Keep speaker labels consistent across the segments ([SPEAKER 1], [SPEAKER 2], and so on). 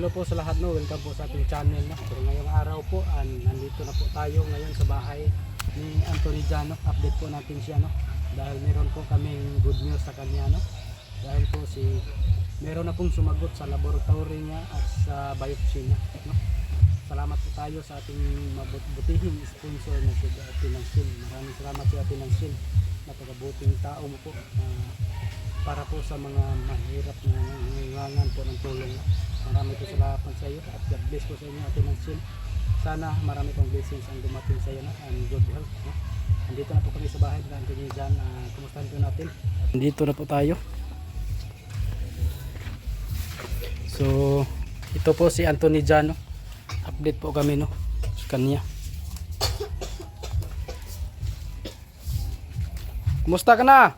[SPEAKER 1] hello po sa lahat, no. Welcome po sa ating channel, no. So ngayong araw po, nandito na po tayo ngayon sa bahay ni Anthony Jan, no. Update po natin siya, no. Dahil meron po kaming good news sa kanya, no. Dahil po meron na pong sumagot sa laboratory niya at sa biopsy niya, no. Salamat po tayo sa ating mabutihing sponsor na si Ate Nansil. Maraming salamat si Ate Nansil. Napakabuting tao mo po para po sa mga mahirap na nangangailangan po ng tulong. Marami po salamat sa iyo at God bless po sa inyo, Ate Nansil. Sana marami pong blessings ang dumating sa iyo, no? And good health, no? Andito na po kami sa bahay ng Anthony Jan. Kumustahan po natin. Andito na po tayo. So ito po si Anthony Jan, no? Update po kami, no, sa kanya. Kumusta ka na?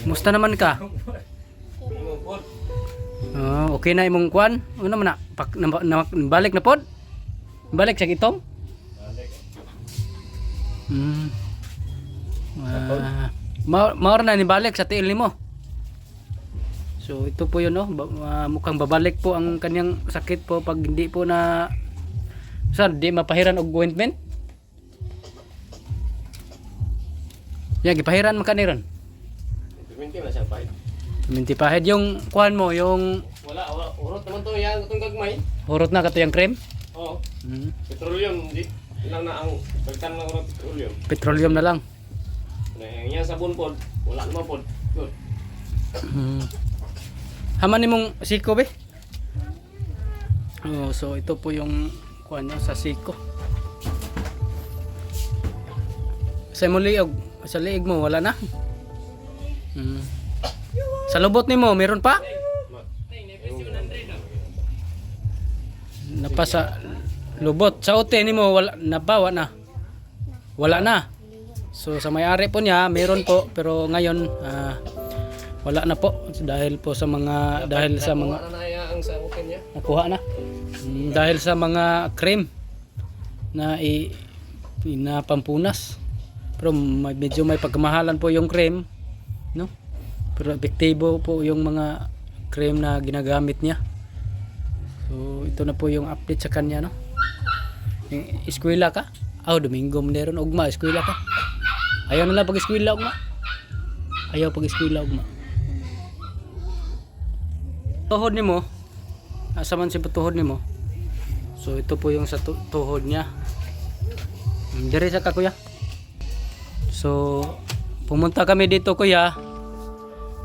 [SPEAKER 1] Kumusta naman ka? Okay na imong kwan? Ano naman na? Balik na pod? Balik sa itong? Maor na ni balik sa tiil nimo. So ito po yun, no? Mukhang babalik po ang kanyang sakit po pag hindi po na di mapahiran og ointment. Gipahiran man kaniron.
[SPEAKER 2] Minti na siya pahid.
[SPEAKER 1] Minti pahid yung kuhan mo, yung
[SPEAKER 2] Wala, urot naman to yan, itong gagmay.
[SPEAKER 1] hurot na kato yung cream.
[SPEAKER 2] Oo. Petroleum, di. Ilang na ang pagtan ng petroleum.
[SPEAKER 1] Petroleum na lang.
[SPEAKER 2] Yan sabon pod, wala naman pod. Good.
[SPEAKER 1] Haman ni mong siko be. So ito po yung kuha niya sa siko. Sa mo liog, sa liig mo wala na. Sa lubot nimo meron pa? Napasa lubot. Sa ote nimo wala nabawa na. Wala na. So sa may-ari po niya meron po pero ngayon wala na po dahil po sa mga
[SPEAKER 2] ang sa ukin niya.
[SPEAKER 1] nakuha na dahil sa mga cream na pinapampunas, pero medyo may pagkamahalan po yung cream, no, pero epektibo po yung mga cream na ginagamit niya. So ito na po yung update sa kanya, no. Eskwela ka? Domingo meron ugma eskwela ka? Ayaw na lang pag eskwela ugma. Ayaw pag eskwela ugma. Tuhod nimo, asa man si tuhod nimo. So ito po yung sa tuhod niya. Diri sa ka, kuya. So pumunta kami dito, kuya,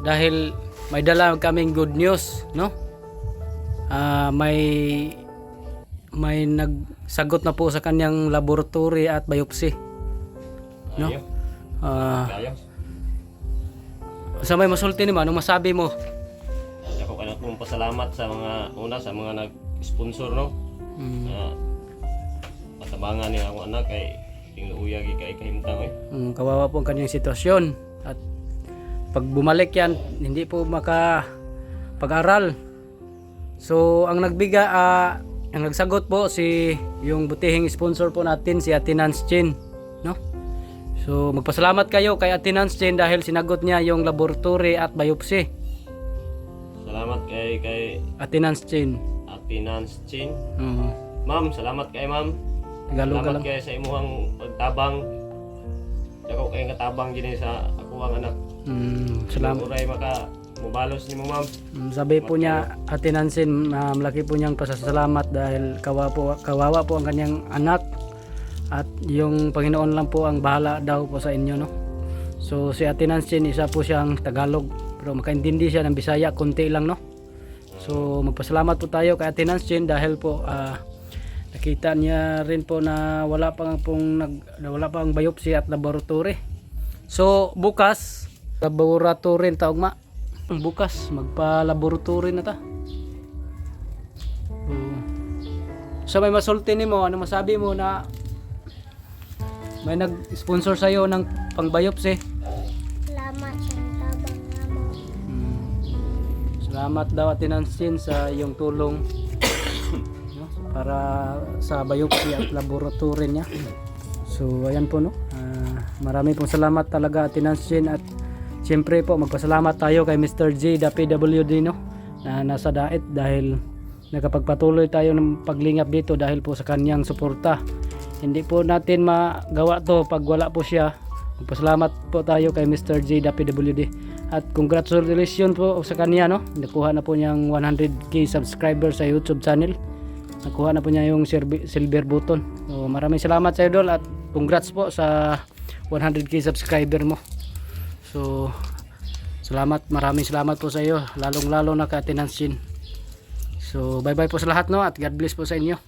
[SPEAKER 1] dahil may dala kaming good news, no? May nagsagot na po sa kanyang laboratory at biopsy, no? Sa may masulti nimo, anong masabi mo?
[SPEAKER 2] Ako kanang kong pasalamat sa mga nag-sponsor, no. Patabangan ni ako anak kay tingluya gi kay kahimtang
[SPEAKER 1] Kawawa po ang kanyang sitwasyon at pag bumalik yan hindi po pag-aral. So ang ang nagsagot po yung butihing sponsor po natin, si Ate Nansil, no? So magpasalamat kayo kay Ate Nansil dahil sinagot niya yung laboratory at biopsy.
[SPEAKER 2] Salamat kay
[SPEAKER 1] Ate Nansil.
[SPEAKER 2] Ate Nansil. Ma'am, salamat kay ma'am.
[SPEAKER 1] Tagalog
[SPEAKER 2] Salamat
[SPEAKER 1] lang.
[SPEAKER 2] kay sa imuhang pagtabang. Ako kay katabang gini sa ako ang anak.
[SPEAKER 1] Salamat.
[SPEAKER 2] Uray maka mubalos nimo, ma'am.
[SPEAKER 1] Sabi po niya, Ate Nansil, malaki po niyang pasasalamat dahil kawawa po ang kanyang anak at yung Panginoon lang po ang bahala daw po sa inyo, no. So si Ate Nansil, isa po siyang Tagalog pero makaintindi siya ng Bisaya konti lang, no. So magpasalamat po tayo kay Ate Nansil dahil po nakita niya rin po na wala pang biopsy at laboratory. So bukas laboratory tawag ma. Bukas magpa-laboratory na ta. So may masulti nimo, ano masabi mo na may nag-sponsor sa iyo ng pang-biopsy?
[SPEAKER 3] Salamat sa tabang mo.
[SPEAKER 1] Salamat daw Ate Nansil sa iyong tulong, no, para sa biopsy at laboratory niya. So ayan po, no. Marami pong salamat talaga Ate Nansil at Siyempre po magpasalamat tayo kay Mr. J the PWD, no, na nasa Daet, dahil nakapagpatuloy tayo ng paglingap dito dahil po sa kanyang suporta. Hindi po natin magawa to pag wala po siya. Magpasalamat po tayo kay Mr. J the PWD. At congratulations po sa kanya, no. Nakuha na po niyang 100k subscribers sa YouTube channel. Nakuha na po niya yung silver button. So, maraming salamat sa idol at congrats po sa 100k subscriber mo. So salamat, maraming salamat po sa iyo, lalong lalo na ka Tinansin. So bye bye po sa lahat, no, at God bless po sa inyo.